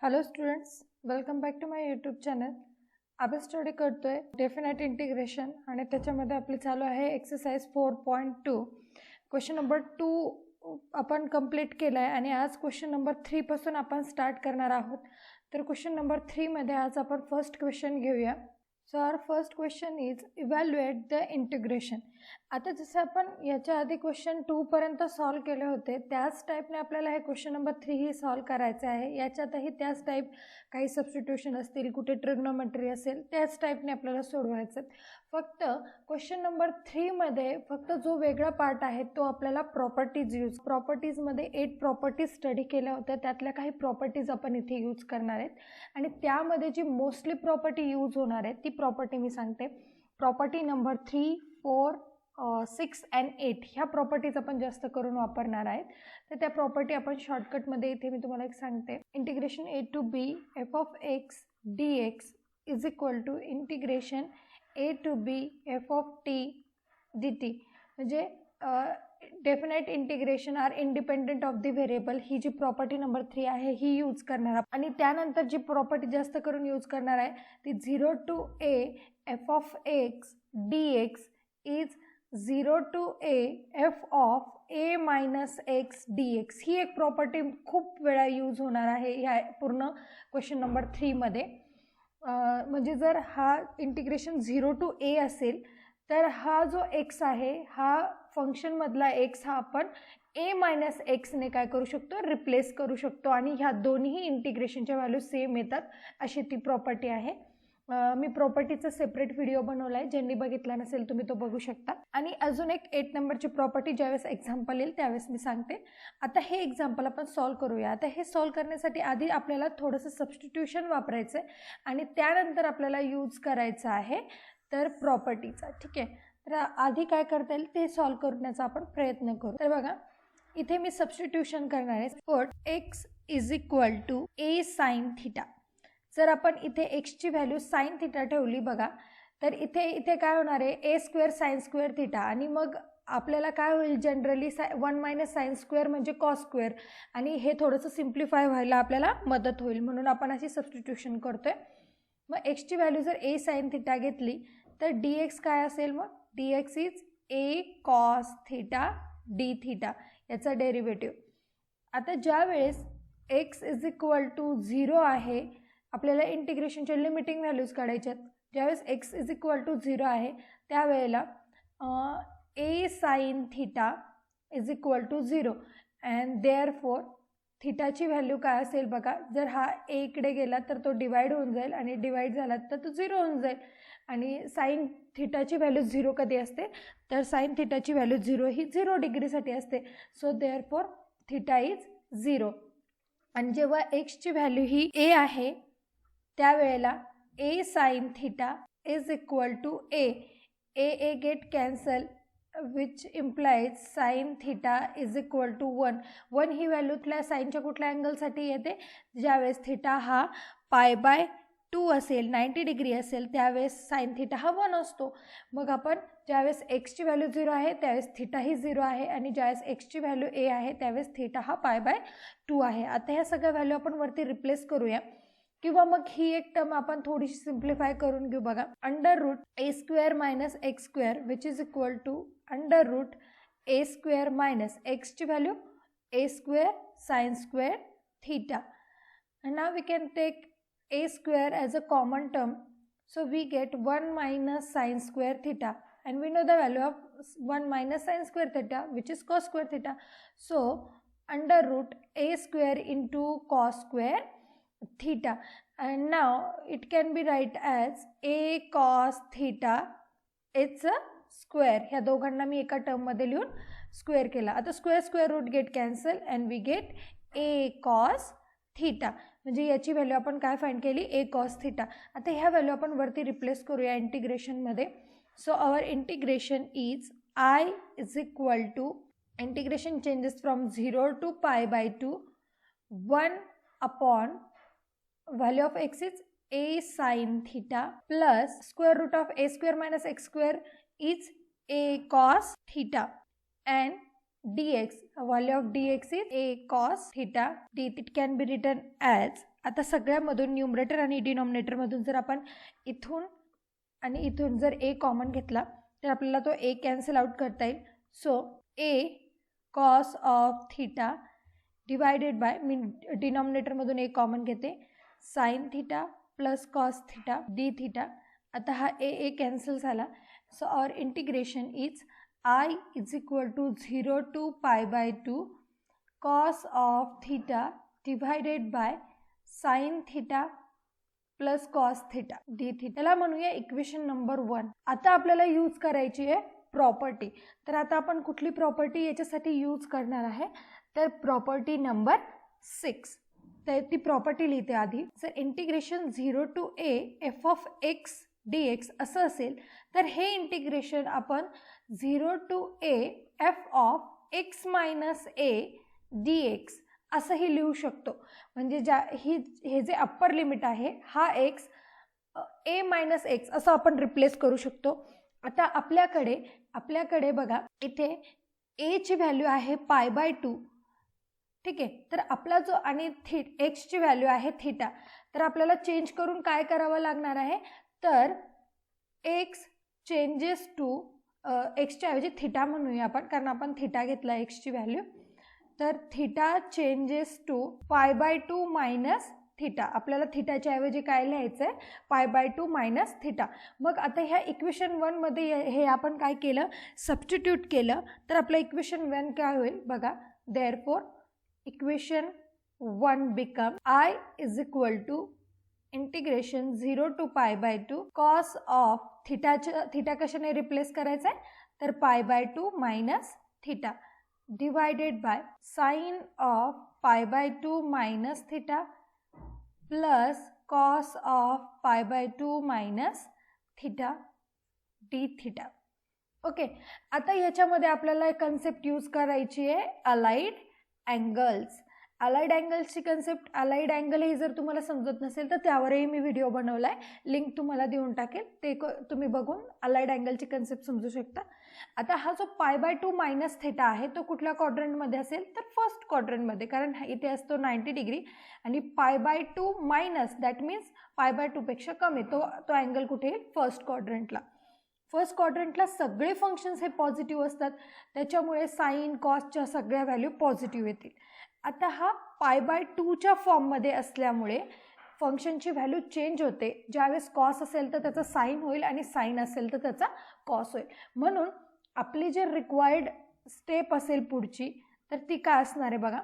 Hello students, welcome back to my YouTube channel. आपण study करतोय definite integration आणि त्याच्यामध्ये आपली चालू आहे एक्सरसाइज 4.2. क्वेश्चन नंबर 2 आपण कंप्लीट केला आहे आणि आज क्वेश्चन नंबर 3 पासून आपण स्टार्ट करणार आहोत. तर क्वेश्चन नंबर 3 मध्ये आज आपण फर्स्ट क्वेश्चन घेऊया. So our first question is evaluate the integration. आता जसं आपण याच्या आधी क्वेश्चन 2 पर्यंत सॉल्व केले होते त्याच टाईपने आपल्याला हे क्वेश्चन नंबर 3 ही सॉल्व करायचं आहे. याच्यातही त्याच टाईप काही सबस्टिट्यूशन असतील, कुठे ट्रिग्नोमेट्री असेल, त्याच टाईपने आपल्याला सोडवायचं. फक्त क्वेश्चन नंबर 3 मध्ये फक्त जो वेगळा पार्ट आहे तो आपल्याला प्रॉपर्टीजमध्ये 8 प्रॉपर्टीज स्टडी केल्या होत्या. त्यातल्या काही प्रॉपर्टीज आपण इथे यूज करणार आहेत आणि त्यामध्ये जी मोस्टली प्रॉपर्टी यूज होणार आहे ती प्रॉपर्टी मी सांगते. प्रॉपर्टी नंबर 3, 4, 6 and 8 ह्या प्रॉपर्टीज आपण जास्त करून वापरणार आहेत. तर त्या प्रॉपर्टी आपण शॉर्टकटमध्ये इथे मी तुम्हाला एक सांगते. Integration a to b f of x dx is equal to integration a to b f of t dt. म्हणजे definite integration are independent of the variable ही जी प्रॉपर्टी नंबर 3 आहे ही यूज करणार. आणि त्यानंतर जी प्रॉपर्टी जास्त करून यूज करणार आहे ती 0 to a f of x dx is 0 to a f of a minus x dx. ही एक प्रॉपर्टी खूप वेळा यूज होणार आहे ह्या पूर्ण क्वेश्चन नंबर 3 मध्ये. म्हणजे जर हा इंटिग्रेशन 0 to a असेल तर हा जो x आहे हा फंक्शनमधला x हा आपण a मायनस एक्सने काय करू शकतो, रिप्लेस करू शकतो आणि ह्या दोन्ही इंटिग्रेशनच्या व्हॅल्यू सेम येतात अशी ती प्रॉपर्टी आहे. मी प्रॉपर्टीचा सेपरेट व्हिडिओ बनवला आहे, ज्यांनी बघितला नसेल तुम्ही तो बघू शकता. आणि अजून एक 8 नंबरची प्रॉपर्टी ज्यावेळेस एक्झाम्पल येईल त्यावेळेस मी सांगते. आता हे एक्झाम्पल आपण सॉल्व करूया. आता हे सॉल्व करण्यासाठी आधी आपल्याला थोडंसं सबस्टिट्यूशन वापरायचं आहे आणि त्यानंतर आपल्याला यूज करायचं आहे तर प्रॉपर्टीचा. ठीक आहे, तर आधी काय करता येईल ते सॉल्व करण्याचा आपण प्रयत्न करू. तर बघा इथे मी सबस्टिट्यूशन करणार आहे. Put x is equal to a sine theta. जर आपण इथे एक्सची व्हॅल्यू साइन थिटा ठेवली बघा तर इथे काय होणार आहे, ए स्क्वेअर साइन स्क्वेअर थिटा. आणि मग आपल्याला काय होईल, जनरली 1 मायनस साइन स्क्वेअर म्हणजे कॉस स्क्वेअर आणि हे थोडंसं सिम्प्लिफाय व्हायला आपल्याला मदत होईल म्हणून आपण अशी सबस्टिट्यूशन करतोय. मग एक्सची व्हॅल्यू जर ए साइन थिटा घेतली तर डी एक्स काय असेल, मग D x is a cos theta D theta याचा डेरिव्हेटिव्ह. आता ज्या वेळेस एक्स इज इक्वल टू 0 आहे आपल्याला इंटिग्रेशनच्या लिमिटिंग व्हॅल्यूज काढायच्यात. ज्यावेळेस एक्स इज इक्वल टू 0 आहे त्यावेळेला a sine theta is equal to 0 and therefore थिटाची व्हॅल्यू काय असेल बघा. जर हा ए इकडे गेला तर तो डिवाइड होऊन जाईल आणि डिवाइड झाला तर तो 0 होऊन जाईल. आणि साइन थिटाची व्हॅल्यू 0 कधी असते तर साइन थिटाची व्हॅल्यू 0 ही 0 डिग्रीसाठी असते. So therefore theta is 0. आणि जेव्हा एक्सची व्हॅल्यू ही ए आहे त्यावेळेला a sine theta is equal to a get cancel which implies sine theta is equal to 1 ही व्हॅल्यू कुठल्या साईनच्या कुठल्या अँगलसाठी येते, ज्यावेळेस थिटा हा π/2 असेल 90 डिग्री असेल त्यावेळेस साइन थिटा हा 1 असतो. मग आपण ज्यावेळेस एक्सची व्हॅल्यू 0 आहे त्यावेळेस थिटा ही 0 आहे आणि ज्यावेळेस एक्सची व्हॅल्यू ए आहे त्यावेळेस थिटा हा π/2 आहे. आता ह्या सगळ्या व्हॅल्यू आपण वरती रिप्लेस करूया किंवा मग ही एक टर्म आपण थोडीशी सिम्प्लिफाय करून घेऊ बघा. Under root a square minus x square which is equal to under root a square minus एक्सची value a square sine square theta. And now we can take a square as a common term, so we get 1 minus sin square theta and we know the value of 1 minus sin square theta which is cos square theta. So under root a square into cos square theta, and now it can be write as a cos theta it's a square. ह्या दोघांना मी एका term मध्ये लिहून square केला. आता square root get cancel and we get a cos theta. म्हणजे याची value आपण काय फाइंड केली, ए कॉस थीटा. आता ह्या व्हॅल्यू आपण वरती रिप्लेस करूया इंटिग्रेशनमध्ये. So our integration is I is equal to integration changes from 0 to π/2 1 upon value of x is a sine theta plus square root of a square minus x square is a cos theta and dx, value of dx is a cos theta d. It can be written as, आता सगळ्यामधून numerator आणि denominator मधून जर आपण इथून आणि इथून जर a common घेतला तर आपल्याला तो a कॅन्सल आउट करता येईल. So a cos of theta divided by, मी डिनॉमिनेटर मधून a कॉमन घेते, sine theta plus cos theta d theta. आता हा a कॅन्सल झाला. So our integration is I is equal to 0 to pi by 2 cos of theta divided by sin theta plus cos theta d theta. त्याला म्हणूया equation number 1. आता आपल्याला use करायची आहे property. तर आता आपण कुठली प्रॉपर्टी याच्यासाठी यूज करणार आहे, तर प्रॉपर्टी नंबर 6. तर ती प्रॉपर्टी लिहिते आधी. जर integration 0 to a f of x dx असं असेल तर हे इंटिग्रेशन आपण 0 to a f of x minus a dx असंही लिहू शकतो. म्हणजे हे जे अप्पर लिमिट आहे हा x a मायनस एक्स असं आपण रिप्लेस करू शकतो. आता आपल्याकडे बघा इथे a ची व्हॅल्यू आहे पाय बाय 2. ठीक आहे. तर आपला जो आणि x ची व्हॅल्यू आहे थीटा. तर आपल्याला चेंज करून काय करावं लागणार आहे, तर x चेंजेस टू एक्सच्या ऐवजी थीटा म्हणूया आपण, कारण आपण थीटा घेतला एक्सची व्हॅल्यू. तर theta changes to pi by 2 minus theta. आपल्याला थीटाच्या ऐवजी काय लिहायचं आहे, पाय बाय 2 मायनस थीटा. मग आता ह्या इक्वेशन 1 मध्ये हे आपण काय केलं, सबस्टिट्यूट केलं, तर आपलं इक्वेशन 1 काय होईल बघा. Therefore equation 1 become I is equal to integration 0 to pi by 2 cos of theta कशाने रिप्लेस करायचं आहे, तर pi by 2 minus theta divided by sine of pi by 2 minus theta plus cos of pi by 2 minus theta d theta. Okay. आता ह्याच्यामध्ये आपल्याला concept use करायची आहे allied angles. Allied अँगल्सची कन्सेप्ट, अलाइड अँगल हे जर तुम्हाला समजत नसेल तर त्यावरही मी व्हिडिओ बनवला आहे, लिंक तुम्हाला देऊन टाकेल, ते तुम्ही बघून अलाइड अँगलची कन्सेप्ट समजू शकता. आता हा जो पाय बाय 2 मायनस थीटा आहे तो कुठल्या क्वाड्रंटमध्ये असेल, तर फर्स्ट क्वाड्रंटमध्ये, कारण इथे असतो 90 डिग्री आणि पाय बाय 2 मायनस दॅट मीन्स पाय बाय 2 पेक्षा कमी, तो अँगल कुठे येईल, फर्स्ट क्वाड्रंटला. फर्स्ट क्वाड्रंटला सगळे फंक्शन्स हे पॉझिटिव्ह असतात, त्याच्यामुळे साइन कॉसच्या सगळ्या व्हॅल्यू पॉझिटिव्ह येतील. आता हा पाय बाय 2च्या फॉर्ममध्ये असल्यामुळे फंक्शनची व्हॅल्यू चेंज होते. ज्यावेळेस कॉस असेल तर त्याचा साइन होईल आणि साइन असेल तर त्याचा कॉस होईल. म्हणून आपली जे रिक्वायर्ड स्टेप असेल पुढची, तर ती काय असणार आहे बघा.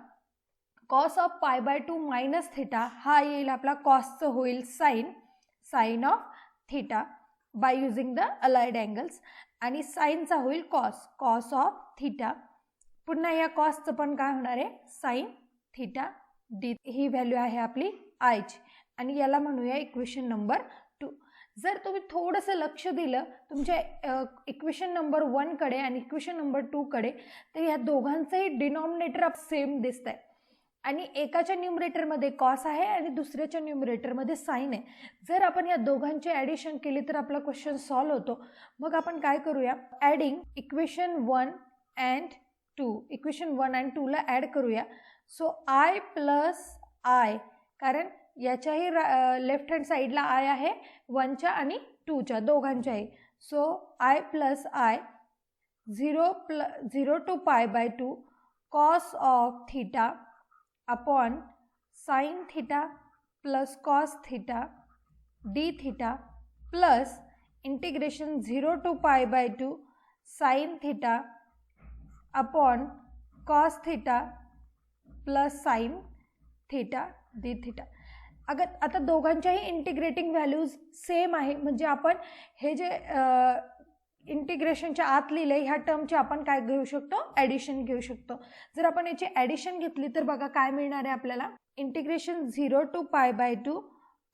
Cos of pi by 2 minus theta हा येईल आपला कॉसचं होईल sine of theta by using the allied angles, आणि साइनचा होईल कॉस ऑफ थीटा. पुन्हा या कॉसचं पण काय होणार आहे, साइन थीटा डी. ही व्हॅल्यू आहे आपली आयची आणि याला म्हणूया इक्वेशन नंबर 2. जर तुम्ही थोडंसं लक्ष दिलं तुमच्या इक्वेशन नंबर 1 कडे आणि इक्वेशन नंबर 2 कडे, तर या दोघांचंही डिनॉमिनेटर सेम दिसत आहे आणि एकाच्या न्यूमरेटरमध्ये कॉस आहे आणि दुसऱ्याच्या न्यूमरेटरमध्ये साइन आहे. जर आपण या दोघांची ॲडिशन केली तर आपला क्वेश्चन सॉल्व्ह होतो. मग आपण काय करूया, ॲडिंग इक्वेशन 1 अँड 2, इक्वेशन 1 आणि 2 ला ॲड करूया. सो आय प्लस आय, कारण याच्याही लेफ्ट हँड साईडला आय आहे 1च्या आणि 2च्या दोघांच्याही. So I plus I 0 to पाय by 2 cos of theta upon sine theta plus cos theta d theta plus integration 0 to पाय by 2 sine theta upon cos theta plus sine theta d theta. आता दोघांच्याही integrating values same आहे, म्हणजे आपण हे जे इंटिग्रेशनच्या आत लिहिले ह्या टर्मचे आपण काय घेऊ शकतो, ॲडिशन घेऊ शकतो. जर आपण याची ॲडिशन घेतली तर बघा काय मिळणार आहे आपल्याला, इंटिग्रेशन 0 to पाय by 2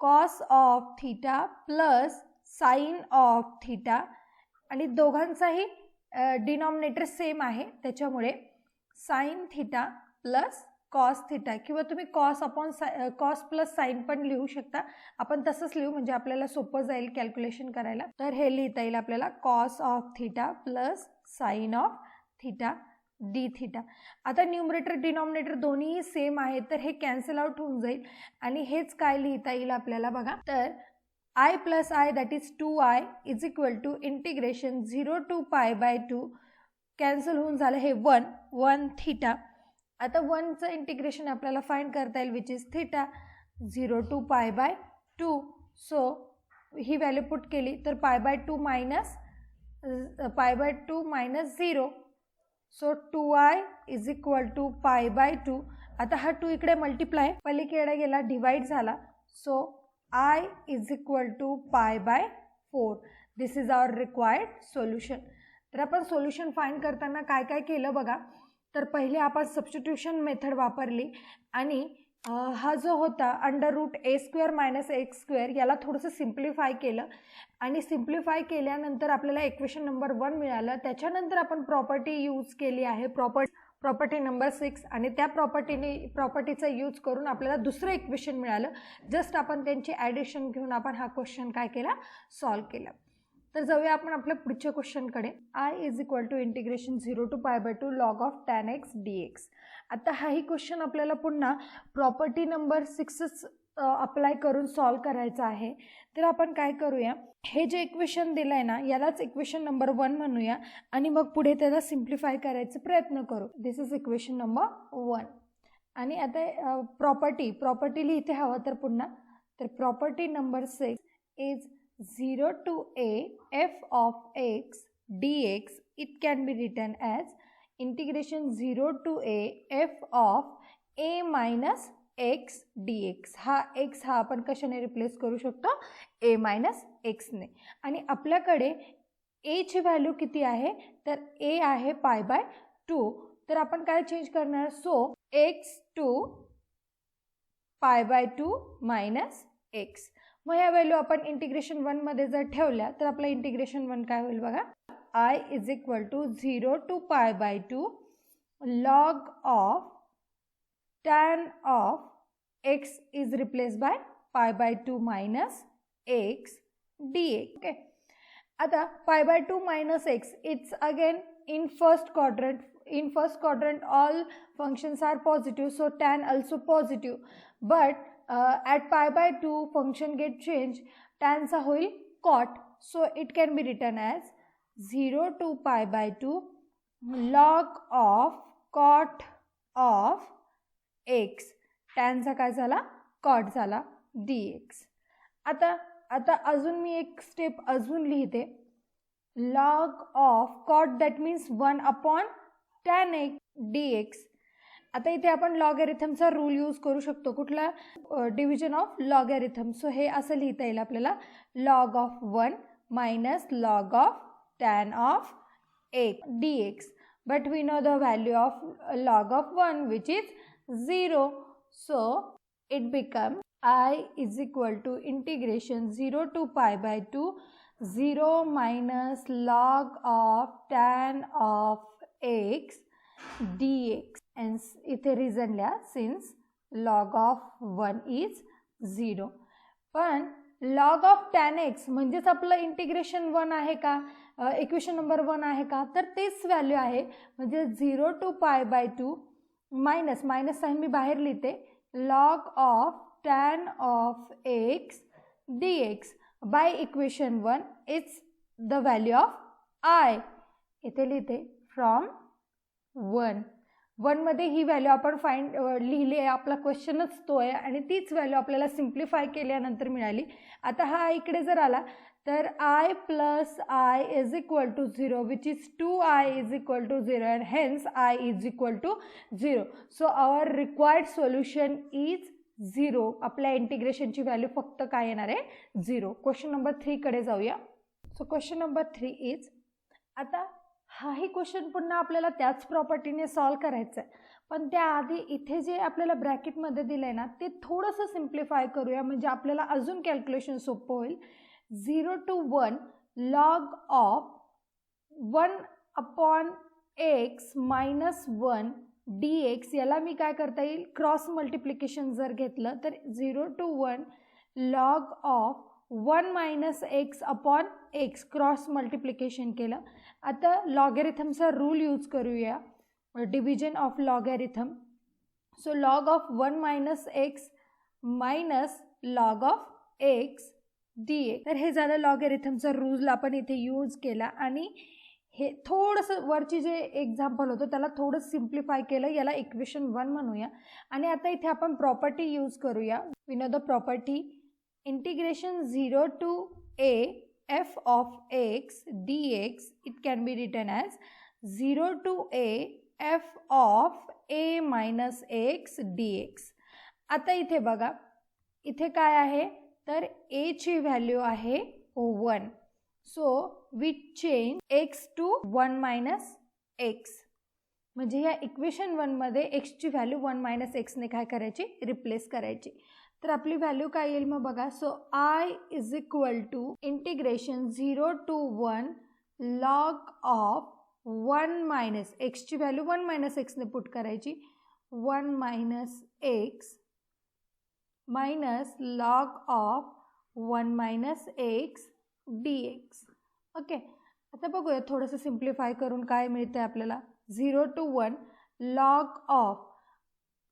cos of theta plus sine of theta, आणि दोघांचाही डिनॉमिनेटर सेम आहे त्याच्यामुळे sign theta plus cos theta, किंवा तुम्ही कॉस प्लस साइन पण लिहू शकता. आपण तसंच लिहू म्हणजे आपल्याला सोपं जाईल कॅल्क्युलेशन करायला. तर हे लिहिता येईल आपल्याला cos of theta plus sine of theta D theta. आता न्यूमरेटर डिनॉमिनेटर दोन्हीही सेम आहेत, तर हे कॅन्सल आउट होऊन जाईल आणि हेच काय लिहिता येईल आपल्याला बघा. तर I plus I that is 2i is equal to integration 0 to pi by 2 cancel होऊन झालं हे 1 थिटा. आता 1चं इंटिग्रेशन आपल्याला फाइंड करता येईल which is theta 0 to pi by 2. So ही व्हॅल्यू पुट केली तर pi by 2 minus 0. So 2i is equal to pi by 2. आता हा 2 इकडे मल्टिप्लाय पलीकडे गेला डिवाइड झाला. So I is equal to pi by 4. This is our required solution. तर आपण सोल्युशन फाइंड करताना काय काय केलं बघा. तर पहिले आपण सबस्टिट्यूशन मेथड वापरली आणि हा जो होता √a² मायनस x² याला थोडंसं सिम्प्लिफाय केलं आणि सिम्प्लिफाय केल्यानंतर आपल्याला इक्वेशन नंबर 1 मिळालं. त्याच्यानंतर आपण प्रॉपर्टी यूज केली आहे प्रॉपर्टी नंबर 6 आणि त्या प्रॉपर्टीचा यूज करून आपल्याला दुसरं इक्वेशन मिळालं. जस्ट आपण त्यांची ॲडिशन घेऊन आपण हा क्वेश्चन काय केला सॉल्व केला. तर जाऊया आपण आपल्या पुढच्या क्वेश्चनकडे. I is equal to integration 0 to pi by 2 log of tan x dx. आता हाही क्वेश्चन आपल्याला पुन्हा प्रॉपर्टी नंबर 6 अप्लाय करून सॉल्व करायचा आहे. तर आपण काय करूया, हे जे इक्वेशन दिलं आहे ना यालाच इक्वेशन नंबर 1 म्हणूया आणि मग पुढे त्याला सिम्प्लिफाय करायचा प्रयत्न करू. दिस इज इक्वेशन नंबर 1. आणि आता प्रॉपर्टी लिहिते हवं तर पुन्हा. तर property number 6 is 0 to a f of x dx. It can be written as integration 0 to a f of a minus x dx. हा x हा आपण कशाने रिप्लेस करू शकतो a minus x ने. आणि आपल्याकडे a ची व्हॅल्यू किती आहे तर a आहे पाय बाय 2. तर आपण काय चेंज करणार. So x to pi by 2 minus x. मग या व्हॅल्यू आपण इंटिग्रेशन 1 मध्ये जर ठेवल्या तर आपलं इंटिग्रेशन 1 काय होईल बघा. I is equal to 0 to pi by 2 log of tan of x is replace by pi by 2 minus x dx. Okay. आता pi by 2 minus x it's again in first quadrant all functions are positive, so tan also positive, but at pi by 2 function get changed, tan चा होईल cot, so it can be written as 0 to pi by 2 log of cot of x. tan चा काय झाला cot झाला dx. आता अजून मी एक step अजून लिहिते. log of cot that means 1 upon tan x dx. आता इथे आपण लॉगॅरिथमचा रूल यूज करू शकतो. कुठला डिव्हिजन ऑफ लॉगॅरिथम. सो हे असं लिहिता येईल आपल्याला log of 1 minus log of tan of x dx. But we know the value of log of 1 which is 0. So it become I is equal to integration 0 to pi by 2 0 minus log of tan of x dx. and इथे reason लिहा since log of 1 is 0. पण log of tan x म्हणजेच आपलं integration 1 आहे का equation number 1 आहे का तर तेच व्हॅल्यू आहे. म्हणजे 0 to pi by 2 minus sine मी बाहेर लिहिते log of tan of x dx by equation 1 it's the value of I. इथे लिहिते फ्रॉम 1 मध्ये ही व्हॅल्यू आपण फाइंड लिहिली आहे. आपला क्वेश्चनच तो आहे आणि तीच व्हॅल्यू आपल्याला सिम्प्लिफाय केल्यानंतर मिळाली. आता हा इकडे जर आला तर I plus I is equal to 0 which is 2I is equal to 0 and hence I is equal to 0. So our required solution is 0. आपल्या इंटिग्रेशनची व्हॅल्यू फक्त काय येणार आहे 0. क्वेश्चन नंबर 3 कडे जाऊया. So question number 3 is. आता हाही क्वेश्चन पुन्हा आपल्याला त्याच प्रॉपर्टीने सॉल्व करायचं आहे. पण त्याआधी इथे जे आपल्याला ब्रॅकेटमध्ये दिलं आहे ना ते थोडंसं सिम्प्लिफाय करूया म्हणजे आपल्याला अजून कॅल्क्युलेशन सोपं होईल. 0 to 1 log of 1 upon x minus 1 dx. याला मी काय करता येईल क्रॉस मल्टिप्लिकेशन जर घेतलं तर 0 to 1 log of 1 minus x upon x cross multiplication केलं. आता लॉगॅरिथमचा रूल यूज करूया. division of logarithm. So log of 1 minus x minus log of x dx. तर हे झालं लॉगॅरिथमचा रूल आपण इथे यूज केला आणि हे थोडंसं वरची जे एक्झाम्पल होतं त्याला थोडं सिम्प्लिफाय केलं, याला इक्वेशन 1 म्हणूया. आणि आता इथे आपण प्रॉपर्टी यूज करूया. We know the property integration 0 to a f of x dx it can be written as 0 to a f of a minus x dx. आता इथे बघा, इथे काय आहे तर a ची व्हॅल्यू आहे 1. So we change x to 1 minus x. म्हणजे या इक्वेशन 1 मध्ये x ची व्हॅल्यू 1 मायनस x ने काय करायची, रिप्लेस करायची. तर आपली व्हॅल्यू काय येईल मग बघा. So I is equal to integration 0 to 1 log of 1 minus x ची व्हॅल्यू 1 मायनस x ने पुट करायची, 1 minus x minus log of 1 minus x dx. Okay, आता बघूया थोडंसं सिम्प्लिफाय करून काय मिळतं आपल्याला. 0 to 1 log of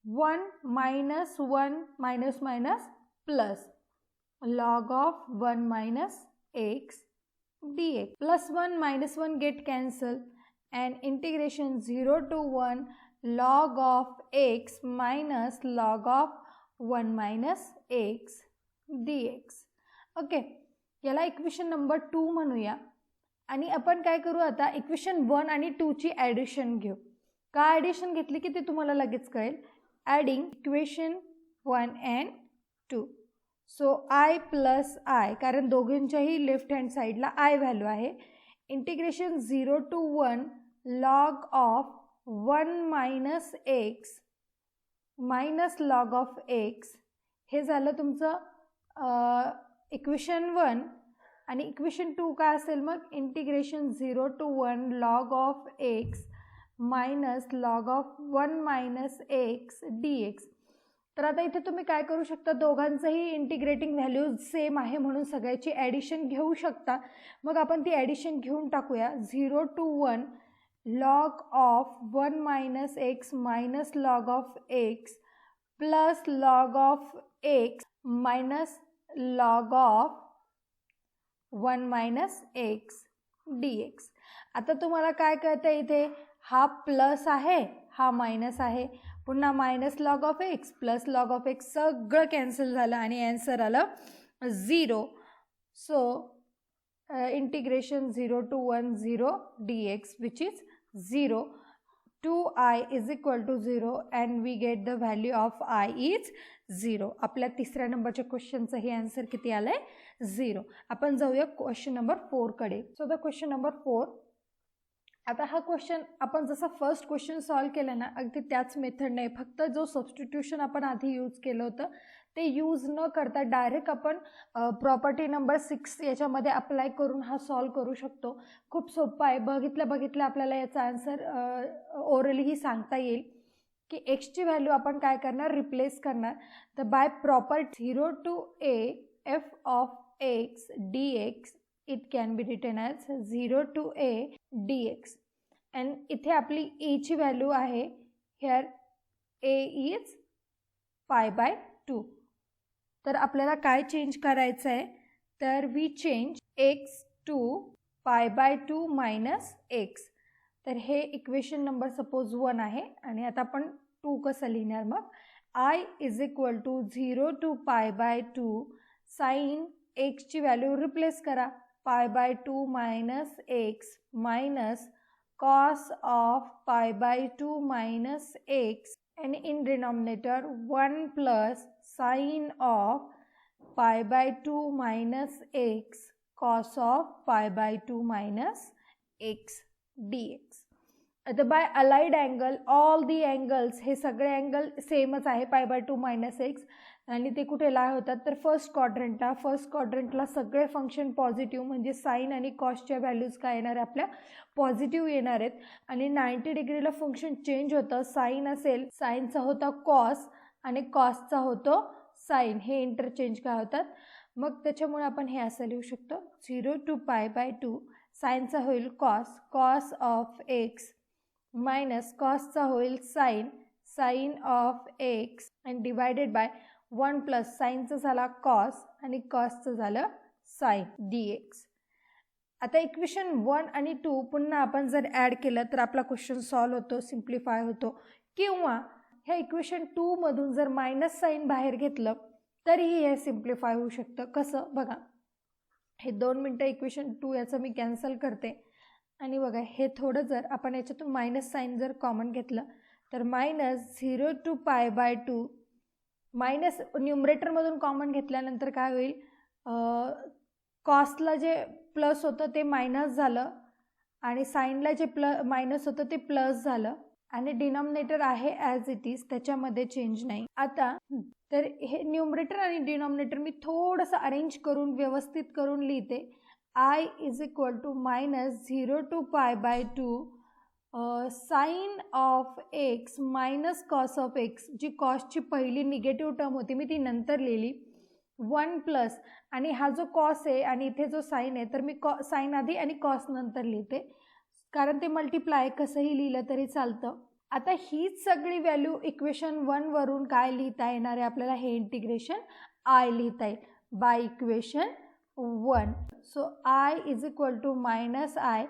1 minus 1 minus minus plus log of 1 minus x dx. Plus 1 minus 1 get cancel and integration 0 to 1 log of x minus log of 1 minus x dx. Okay, याला equation number 2 म्हणूया. आणि आपण काय करू आता, equation 1 आणि 2 ची addition घेऊ. का ॲडिशन घेतली की ते तुम्हाला लगेच कळेल. Adding equation 1 and 2. So I plus I, कारण दोघांच्याही लेफ्ट हँड साईडला I व्हॅल्यू आहे. Integration 0 to 1 log of 1 minus x minus log of x. हे झालं तुमचं इक्वेशन 1. आणि इक्वेशन 2 काय असेल मग, integration 0 to 1 log of x minus log of 1 minus x dx. तर आता इथे तुम्ही काय करू शकता, दोघांचंही इंटिग्रेटिंग व्हॅल्यू सेम आहे म्हणून सगळ्याची ॲडिशन घेऊ शकता. मग आपण ती ॲडिशन घेऊन टाकूया. 0 to 1 log of 1 minus x minus log of x plus log of x minus log of 1 minus x dx. आता तुम्हाला काय कळतं, इथे हा प्लस आहे, हा मायनस आहे, पुन्हा minus log of x plus log of x सगळं कॅन्सल झालं आणि आन्सर आलं 0. So integration 0 to 1 0 dx which is 0. 2i is equal to 0 and we get the value of I is 0. आपल्या तिसऱ्या नंबरच्या क्वेश्चनचं हे आन्सर किती आलंय, 0. आपण जाऊया क्वेश्चन नंबर 4 कडे. So the question number 4. आता हा क्वेश्चन आपण जसा फर्स्ट क्वेश्चन सॉल्व केला ना, अगदी त्याच मेथडने, फक्त जो सबस्टिट्यूशन आपण आधी यूज केलं होतं ते यूज न करता डायरेक्ट आपण प्रॉपर्टी नंबर 6 याच्यामध्ये अप्लाय करून हा सॉल्व करू शकतो. खूप सोपं आहे. बघितलं आपल्याला याचा आन्सर ओरलीही सांगता येईल की एक्सची व्हॅल्यू आपण काय करणार, रिप्लेस करणार. तर bye property 0 to a f of x dx it can be written as 0 to a dx. and इथे आपली a ची व्हॅल्यू आहे, here a is pi by 2. तर आपल्याला काय चेंज करायचं आहे, तर we change x to pi by 2 minus x. तर हे इक्वेशन नंबर सपोज 1 आहे आणि आता आपण 2 कसं लिहिणार मग. I is equal to 0 to pi by 2 sine x ची व्हॅल्यू रिप्लेस करा, pi by 2 minus x minus cos of pi by 2 minus x and in denominator 1 plus sin of pi by 2 minus x cos of pi by 2 minus x dx. आता by allied angle all the angles, हे सगळे angle सेमच आहे, पाय by 2 minus x. आणि ते कुठे लाई होतात तर फर्स्ट क्वाड्रंटला सगळे फंक्शन पॉझिटिव्ह, म्हणजे साइन आणि कॉसच्या व्हॅल्यूज काय येणार आहे आपल्या, पॉझिटिव्ह येणार आहेत. आणि 90 डिग्रीला फंक्शन चेंज होतं. साइन असेल, साइनचा होता कॉस आणि कॉसचा होतो साइन, हे इंटरचेंज काय होतात. मग त्याच्यामुळे आपण हे असं लिहू शकतो 0 to pi by 2 साइनचा होईल cos, cos of x minus कॉसचा होईल साईन ऑफ एक्स आणि डिवायडेड बाय 1 प्लस साईनचं झाला कॉस आणि कॉसचं झालं साईन dx. आता इक्वेशन 1 आणि 2 पुन्हा आपण जर ॲड केलं तर आपला क्वेश्चन सॉल्व्ह होतो, सिम्प्लिफाय होतो. किंवा ह्या इक्वेशन 2 मधून जर मायनस साईन बाहेर घेतलं तरीही हे सिम्प्लिफाय होऊ शकतं. कसं बघा, हे 2 मिनटं इक्वेशन 2 याचं मी कॅन्सल करते आणि बघा हे थोडं जर आपण याच्यातून मायनस साईन जर कॉमन घेतलं तर -0 to π/2 मायनस न्यूमरेटरमधून कॉमन घेतल्यानंतर काय होईल, कॉसला जे प्लस होतं ते मायनस झालं आणि साईनला जे मायनस होतं ते प्लस झालं आणि डिनॉमिनेटर आहे ॲज इट इज, त्याच्यामध्ये चेंज नाही. आता तर हे न्यूमरेटर आणि डिनॉमिनेटर मी थोडंसं अरेंज करून व्यवस्थित करून लिहिते. I is equal to -0 to π/2 sine of x minus cos of x, जी कॉसची पहिली निगेटिव्ह टर्म होती मी ती नंतर लिहिली, 1 प्लस आणि हा जो कॉस आहे आणि इथे जो साईन आहे तर मी साईन आधी आणि कॉस नंतर लिहिते, कारण ते मल्टिप्लाय कसंही लिहिलं तरी चालतं. आता हीच सगळी व्हॅल्यू इक्वेशन 1 वरून काय लिहिता येणार आहे आपल्याला, हे इंटिग्रेशन आय लिहिता येईल by equation 1. So I is equal to -i,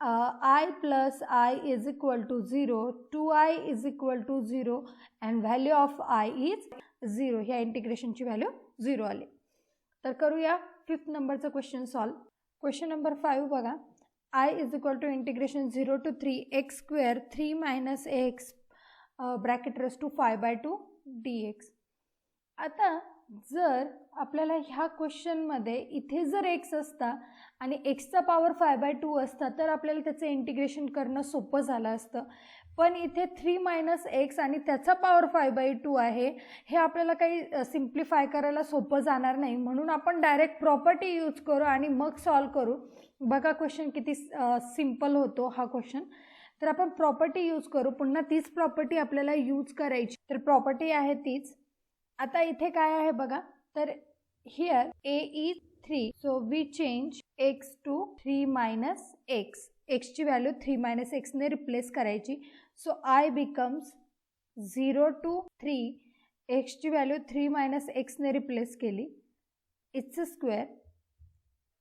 I plus I is equal to 0, 2i is equal to 0 and value of I is 0. ह्या इंटिग्रेशनची व्हॅल्यू 0 आली. तर करूया 5th नंबरचं क्वेश्चन सॉल्व. क्वेश्चन नंबर 5 बघा, I is equal to integration 0 to 3 x square 3 minus x bracket raised to 5/2 dx. आता जर आपल्याला ह्या क्वेश्चनमध्ये इथे जर x असता आणि xचा पॉवर 5/2 असता तर आपल्याला त्याचं इंटिग्रेशन करणं सोपं झालं असतं. पण इथे 3 मायनस एक्स आणि त्याचा पॉवर 5/2 आहे, हे आपल्याला काही सिम्प्लिफाय करायला सोपं जाणार नाही, म्हणून आपण डायरेक्ट प्रॉपर्टी यूज करू आणि मग सॉल्व करू. बघा क्वेश्चन किती सिम्पल होतो हा क्वेश्चन. तर आपण प्रॉपर्टी यूज करू, पुन्हा तीच प्रॉपर्टी आपल्याला यूज करायची. तर प्रॉपर्टी आहे तीच. आता इथे काय आहे बघा, तर here a is 3, so we change x to 3 minus x. एक्सची व्हॅल्यू 3 मायनस एक्सने रिप्लेस करायची. सो I बिकम्स 0 to 3, एक्सची व्हॅल्यू 3 मायनस एक्सने रिप्लेस केली, it's square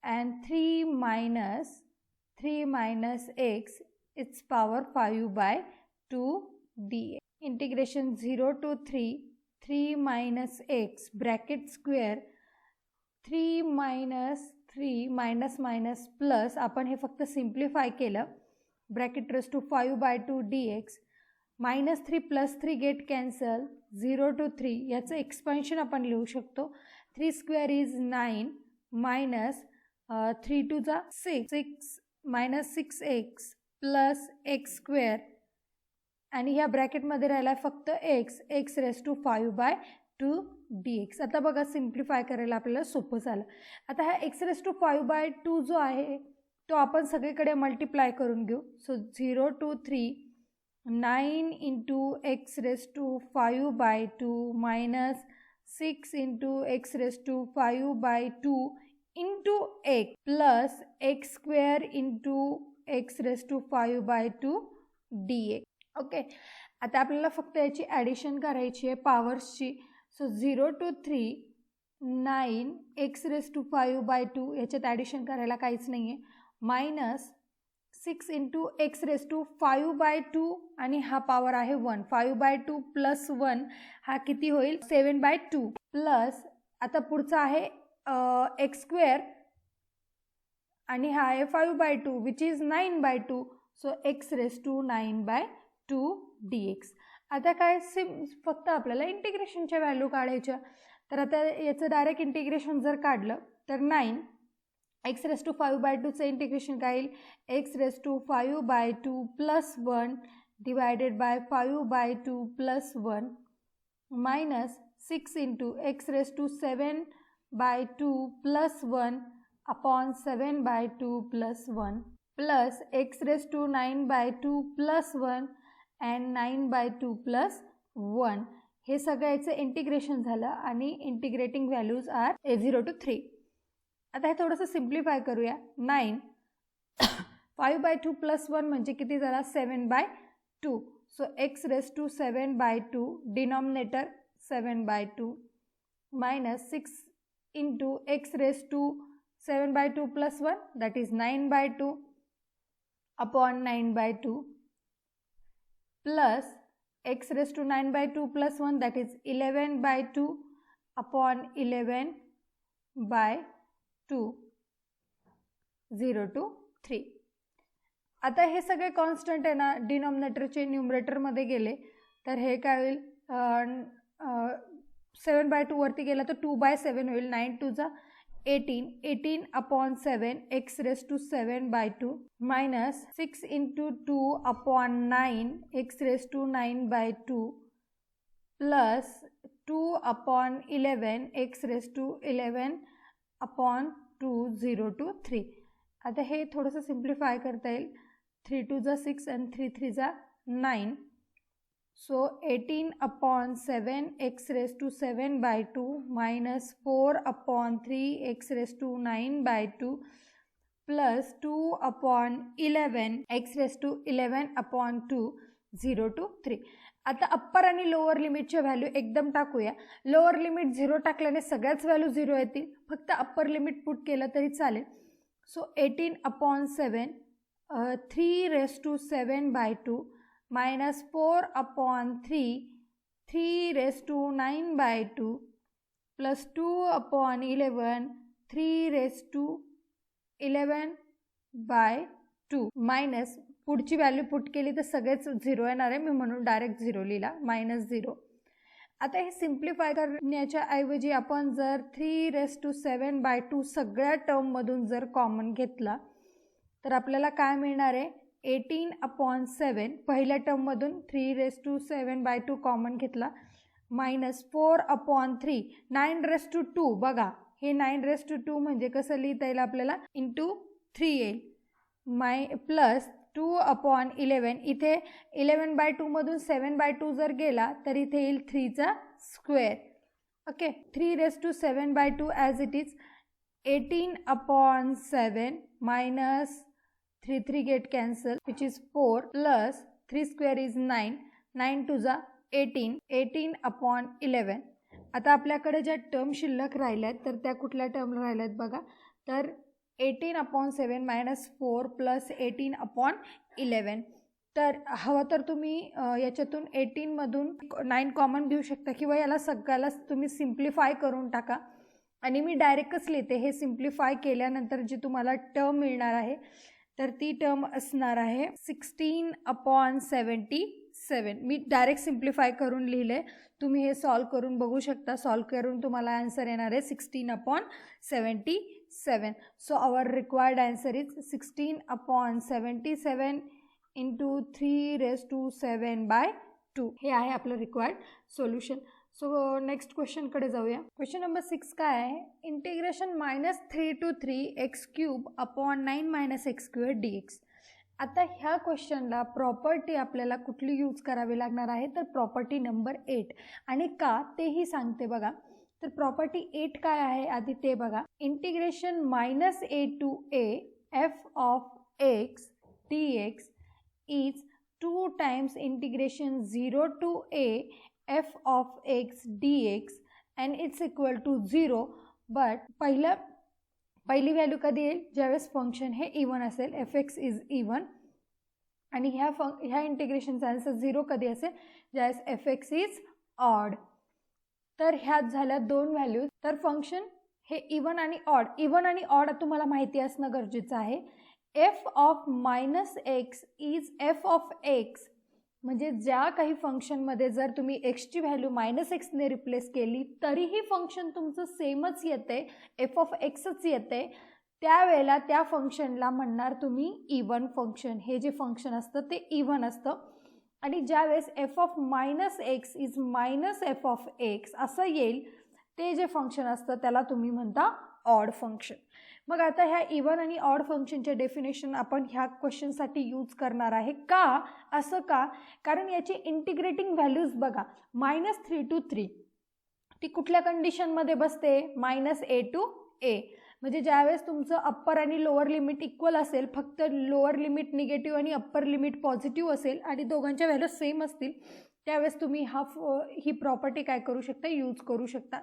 and 3 minus x its power 5/2 dx. Integration 0 to 3 minus x bracket square 3 minus plus आपण हे फक्त simplify केलं, bracket raise to 5/2 dx. -3 + 3 get cancel, 0 to 3 याचं expansion आपण लिहू शकतो. 3 स्क्वेअर इज 9 मायनस 3 2 जा 6 minus 6x plus x square आणि ह्या ब्रॅकेटमध्ये राहिला फक्त x रेस टू 5/2 dx. आता बघा सिम्प्लिफाय करायला आपल्याला सोपं झालं. आता हा x रेस टू 5/2 जो आहे तो आपण सगळीकडे मल्टिप्लाय करून घेऊ. So 0 to 3 9 into x raise to 5/2 minus 6 into x raise to 5/2 into x plus x square into x raised to 5/2 dx. Okay, आता आपल्याला फक्त याची ॲडिशन करायची आहे पॉवर्सची. So 0 to 3 9 x raised to 5/2 याच्यात ॲडिशन करायला काहीच नाही आहे, minus 6 into x raised to 5/2 आणि हा पॉवर आहे 1, 5/2 प्लस 1 हा किती होईल 7/2 प्लस आता पुढचा आहे एक्स स्क्वेअर आणि हा आहे 5/2 which is 9/2. So x raise to 9/2 dx. आता काय फक्त आपल्याला इंटिग्रेशनच्या व्हॅल्यू काढायच्या. तर आता याचं डायरेक्ट इंटिग्रेशन जर काढलं तर 9 एक्स रेस टू 5/2चं इंटिग्रेशन काय येईल, x raise to 5/2 plus 1 divided by 5/2 plus 1 minus 6 into x raise to 7/2 plus 1 upon 7/2 plus 1 plus x raise to 9/2 plus 1 and 9/2 plus 1. हे सगळं याचं इंटिग्रेशन झालं आणि इंटिग्रेटिंग व्हॅल्यूज आर 0 to 3. आता हे थोडंसं सिम्प्लिफाय करूया. 9 5/2 प्लस 1 म्हणजे किती झाला 7/2 2. So x raised to 7 by 2, denominator 7 by 2, minus 6 into x raised to 7 by 2 plus 1, that is 9 by 2 upon 9 by 2, plus x raised to 9 by 2 plus 1, that is 11 by 2 upon 11 by 2, 0 to 3. आता हे सगळे constant आहे ना, डिनॉमिनेटरचे न्यूमरेटरमध्ये गेले तर हे काय होईल, 7 by 2 वरती गेला तर 2 by 7 होईल, 9 2 जा 18, 18 upon 7 x raised to 7 by 2, minus 6 into 2 upon 9 x raised to 9 by 2, plus 2 upon 11 x raised to 11 upon 2, 0 to 3. आता हे थोडंसं सिम्प्लिफाय करता येईल, 3 2 जा 6 and 3 3 जा 9. So 18 upon 7 x raised to 7 by 2 minus 4 upon 3 x raised to 9 by 2 plus 2 upon 11 x raised to 11 upon 2, 0 to 3. आता upper आणि lower लिमिटच्या value एकदम टाकूया. लोअर लिमिट 0 टाकल्याने सगळ्याच व्हॅल्यू 0 येतील, फक्त अप्पर लिमिट पुट केलं तरी चालेल. So 18 upon 7, 3 raised to 7 by 2 minus 4 upon 3, 3 raised to 9 by 2 plus 2 upon 11, 3 raised to 11 by 2 minus पुढची व्हॅल्यू पुट केली तर सगळेच 0 येणार आहे, मी म्हणून डायरेक्ट 0 लिहिला, -0. आता हे सिम्प्लिफाय करण्याच्या ऐवजी आपण जर 3 raised to 7 by 2 सगळ्या टर्ममधून जर कॉमन घेतला तर आपल्याला काय मिळणार आहे, 18 upon 7 पहिल्या टर्ममधून 3 raised to 7 by 2 कॉमन घेतला, मायनस 4 upon 3, 9 raised to 2, बघा हे 9 raised to 2 म्हणजे कसं लिहिता येईल आपल्याला, इंटू 3 येईल, प्लस 2 upon 11, इथे 11 by 2 मधून 7 by 2 जर गेला तर इथे येईल 3 चा square. Okay, 3 raised to 7 by 2 as it is 18 upon 7 minus 3 3 get cancel which is 4 plus 3 square is 9, 9 2 जा 18, 18 upon 11. आता आपल्याकडे ज्या टर्म शिल्लक राहिल्यात तर त्या कुठल्या टर्म राहिल्यात बघा, तर 18 upon 7 minus 4 plus 18 upon 11. तर हवं तर तुम्ही याच्यातून 18 मधून 9 कॉमन घेऊ शकता किंवा याला सगळ्याला तुम्ही सिम्प्लिफाय करून टाका आणि मी डायरेक्टच लिहिते. हे सिम्प्लिफाय केल्यानंतर जी तुम्हाला टर्म मिळणार आहे तर ती टर्म असणार आहे 16 upon 77. मी डायरेक्ट सिम्प्लिफाय करून लिहिले, तुम्ही हे सॉल्व करून बघू शकता. सॉल्व करून तुम्हाला आन्सर येणार आहे 16 upon 77. So our required answer is 16 upon 77 into 3 raised to 7 by 2. हे आहे आपलं रिक्वायर्ड सोल्युशन. सो नेक्स्ट क्वेश्चनकडे जाऊया. क्वेश्चन नंबर 6 काय आहे, integration -3 to 3 x cube upon 9 minus x square dx. आता ह्या क्वेश्चनला प्रॉपर्टी आपल्याला कुठली यूज करावी लागणार आहे, तर प्रॉपर्टी नंबर 8. आणि का तेही सांगते बघा. तर प्रॉपर्टी 8 काय आहे आधी ते बघा. Integration -a to a f of x dx is 2 times integration 0 to a f of x dx and it's equal to 0. but पहिली व्हॅल्यू कधी येईल, ज्यावेळेस फंक्शन हे इवन असेल, एफ एक्स इज इवन. आणि ह्या इंटिग्रेशनचा आन्सर 0 कधी असेल, ज्यावेळेस एफ एक्स इज ऑड. तर ह्यात झाल्या 2 व्हॅल्यूज. तर फंक्शन हे इवन आणि ऑड, इवन आणि ऑड तुम्हाला माहिती असणं गरजेचं आहे. F of -x is F of x, म्हणजे ज्या काही फंक्शनमध्ये जर तुम्ही एक्सची व्हॅल्यू -x ने रिप्लेस केली तरीही फंक्शन तुमचं सेमच येते, एफ ऑफ एक्सच येते, त्यावेळेला त्या फंक्शनला म्हणणार तुम्ही इवन फंक्शन. हे जे फंक्शन असतं ते इवन असतं. आणि ज्यावेळेस F of -x is -f of x असं येईल, ते जे फंक्शन असतं त्याला तुम्ही म्हणता ऑड फंक्शन. मग आता ह्या इवन आणि ऑड फंक्शनचे डेफिनेशन आपण ह्या क्वेश्चनसाठी यूज करणार आहे. का असं का, कारण याची इंटिग्रेटिंग व्हॅल्यूज बघा. -3 to 3 ती कुठल्या कंडिशनमध्ये बसते, -a to a. म्हणजे ज्यावेळेस तुमचं अप्पर आणि लोअर लिमिट इक्वल असेल, फक्त लोअर लिमिट निगेटिव्ह आणि अप्पर लिमिट पॉझिटिव्ह असेल आणि दोघांच्या व्हॅल्यू सेम असतील, त्यावेळेस तुम्ही ही प्रॉपर्टी काय करू शकता, यूज करू शकता.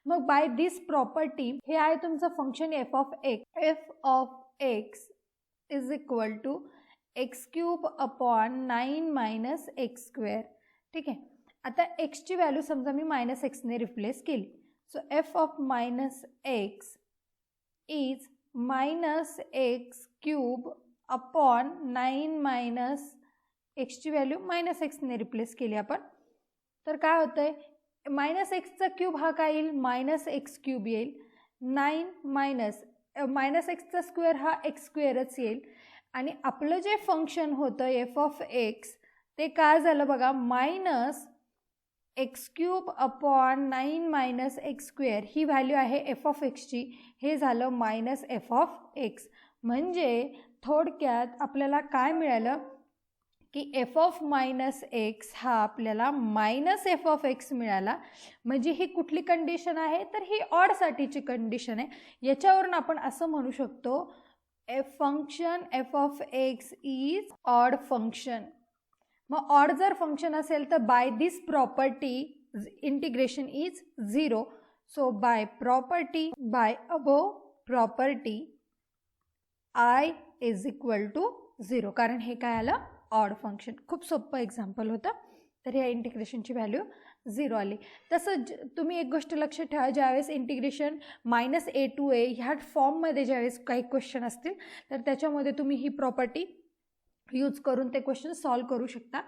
मग बाय दिस प्रॉपर्टी हे आहे तुमचं function f of x. F of x is equal to x cube upon 9 minus x square. ठीक आहे. आता एक्सची व्हॅल्यू समजा मी मायनस एक्सने रिप्लेस केली. So f of minus x is minus x cube upon 9 minus एक्सची व्हॅल्यू मायनस एक्सने रिप्लेस केली आपण. तर काय होतं आहे, मायनस एक्सचा क्यूब हा काय येईल, मायनस एक्स क्यूब येईल. 9 मायनस एक्सचा स्क्वेअर हा एक्स स्क्वेअरच येईल. आणि आपलं जे फंक्शन होतं एफ ऑफ एक्स ते काय झालं बघा, minus x cube upon 9 minus x square ही व्हॅल्यू आहे एफ ऑफ एक्सची. हे झालं मायनस एफ ऑफ एक्स. म्हणजे थोडक्यात आपल्याला काय मिळालं की एफ ऑफ मायनस एक्स हा आपल्याला मायनस एफ ऑफ एक्स मिळाला. म्हणजे ही कुठली कंडिशन आहे, तर ही ऑडसाठीची कंडिशन आहे. याच्यावरून आपण असं म्हणू शकतो function f of x is odd function. मग ऑड जर फंक्शन असेल तर by this property integration is 0. So by above property I is equal to 0, कारण हे काय आलं, ऑड फंक्शन. खूप सोपं एक्झाम्पल होतं. तर ह्या इंटिग्रेशनची व्हॅल्यू 0 आली. तसंच तुम्ही एक गोष्ट लक्षात ठेवा, ज्यावेळेस इंटिग्रेशन मायनस ए टू ए ह्या फॉर्ममध्ये ज्यावेळेस काही क्वेश्चन असतील तर त्याच्यामध्ये तुम्ही ही प्रॉपर्टी यूज करून ते क्वेश्चन सॉल्व करू शकता.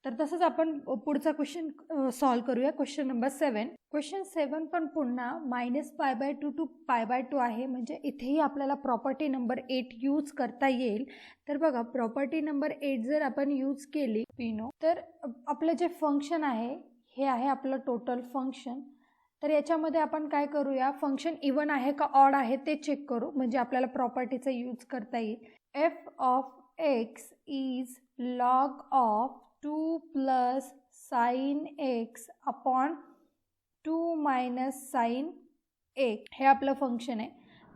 तर तसंच आपण पुढचा क्वेश्चन सॉल्व करूया. Question number 7. क्वेश्चन 7 पण पुन्हा -π/2 टू π/2 आहे. म्हणजे इथेही आपल्याला प्रॉपर्टी नंबर 8 यूज करता येईल. तर बघा, प्रॉपर्टी नंबर 8 जर आपण यूज केली तर आपलं जे फंक्शन आहे हे आहे आपलं टोटल फंक्शन. तर याच्यामध्ये आपण काय करूया, फंक्शन इवन आहे का ऑड आहे ते चेक करू, म्हणजे आपल्याला प्रॉपर्टीचा यूज करता येईल. F of x is log of 2 plus sine x upon 2 minus sine x हे आपलं फंक्शन आहे.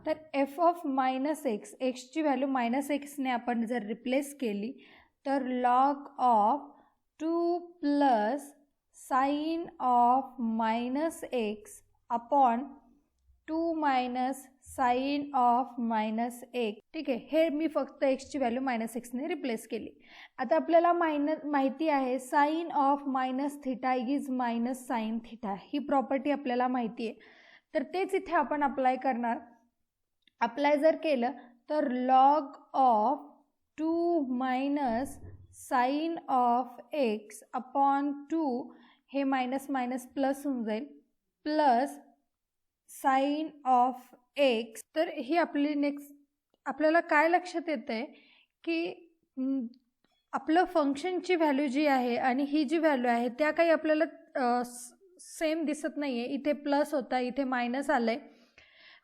तर एफ ऑफ मायनस एक्स, एक्सची व्हॅल्यू मायनस एक्सने आपण जर रिप्लेस केली तर log of 2 plus sine of minus x upon 2 minus sine of minus x. ठीक आहे. हे मी फक्त एक्सची व्हॅल्यू मायनस एक्सने रिप्लेस केली. आता आपल्याला माहिती आहे sine of minus theta is minus sine theta, he property आपल्याला माहिती आहे. तर तेच इथे आपण अप्लाय करणार. अप्लाय जर केलं तर log of 2 minus sine of x upon 2 हे मायनस मायनस प्लस होऊन जाईल, प्लस साइन ऑफ एक्स. तर ही आपली नेक्स्ट आपल्याला काय लक्षात येतं आहे की आपलं फंक्शनची व्हॅल्यू जी आहे आणि ही जी व्हॅल्यू आहे त्या काही आपल्याला सेम दिसत नाही आहे. इथे प्लस होता, इथे मायनस आलं आहे.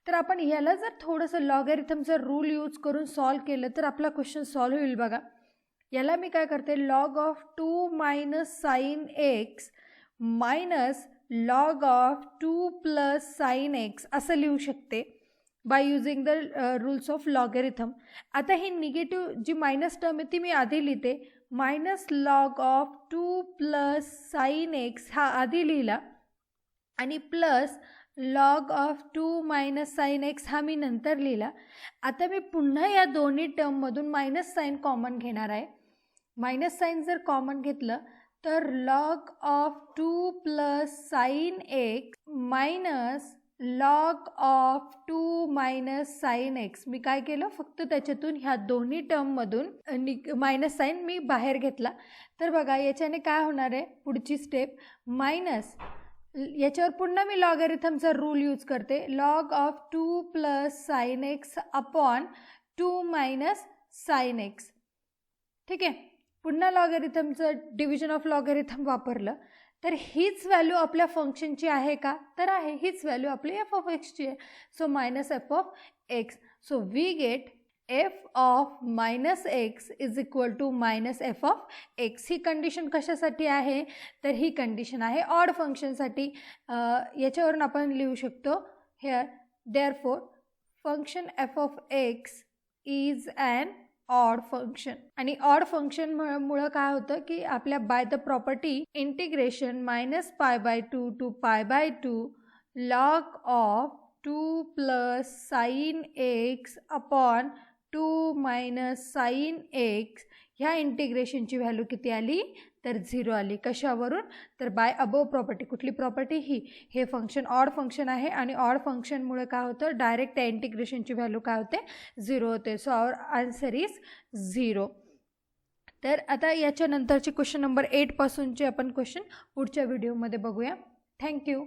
तर आपण ह्याला जर थोडंसं लॉगॅरिथमचा रूल यूज करून सॉल्व केलं तर आपला क्वेश्चन सॉल्व होईल. बघा, याला मी काय करते, log of 2 minus sine x minus log of 2 plus sine x असं लिहू शकते by using the rules of logarithm. आता ही निगेटिव्ह जी मायनस टर्म आहे ती मी आधी लिहिते. Minus log of 2 plus sine x हा आधी लिहिला आणि plus log of 2 minus sine x हा मी नंतर लिहिला. आता मी पुन्हा या दोन्ही टर्ममधून मायनस साइन कॉमन घेणार आहे. मायनस साइन जर कॉमन घेतलं तर log of 2 plus sine x minus log of 2 minus sine x. मी काय केलं, फक्त त्याच्यातून ह्या दोन्ही टर्ममधून मायनस साइन मी बाहेर घेतला. तर बघा याच्याने काय होणार आहे, पुढची स्टेप मायनस, याच्यावर पुन्हा मी लॉगॅरिथमचा रूल यूज करते. Log of 2 plus sine x upon 2 minus sine x. ठीक आहे. पुन्हा लॉगॅरिथमचं डिव्हिजन ऑफ लॉगॅरिथम वापरलं तर हीच व्हॅल्यू आपल्या फंक्शनची आहे का, तर आहे. हीच व्हॅल्यू आपली एफ ऑफ एक्सची आहे. So minus f of x. So we get f of minus x is equal to minus f of x. ही कंडिशन कशासाठी आहे, तर ही कंडिशन आहे ऑड फंक्शनसाठी. याच्यावरून आपण लिहू शकतो here therefore function f of x is an odd function. आणि ऑड फंक्शन मुळे काय होतं की आपल्या by the property integration -π/2 to π/2 log of 2 plus sine x upon 2 minus sine x ह्या इंटिग्रेशनची व्हॅल्यू किती आली तर 0 आली. कशावरून तर बाय अबोव प्रॉपर्टी. कुठली प्रॉपर्टी ही, हे फंक्शन ऑड फंक्शन आहे आणि ऑड फंक्शनमुळे काय होतं डायरेक्ट त्या इंटिग्रेशनची व्हॅल्यू काय होते 0 होते. So our answer is 0. तर आता याच्यानंतरचे क्वेश्चन नंबर 8 पासूनचे आपण क्वेश्चन पुढच्या व्हिडिओमध्ये बघूया. थँक्यू.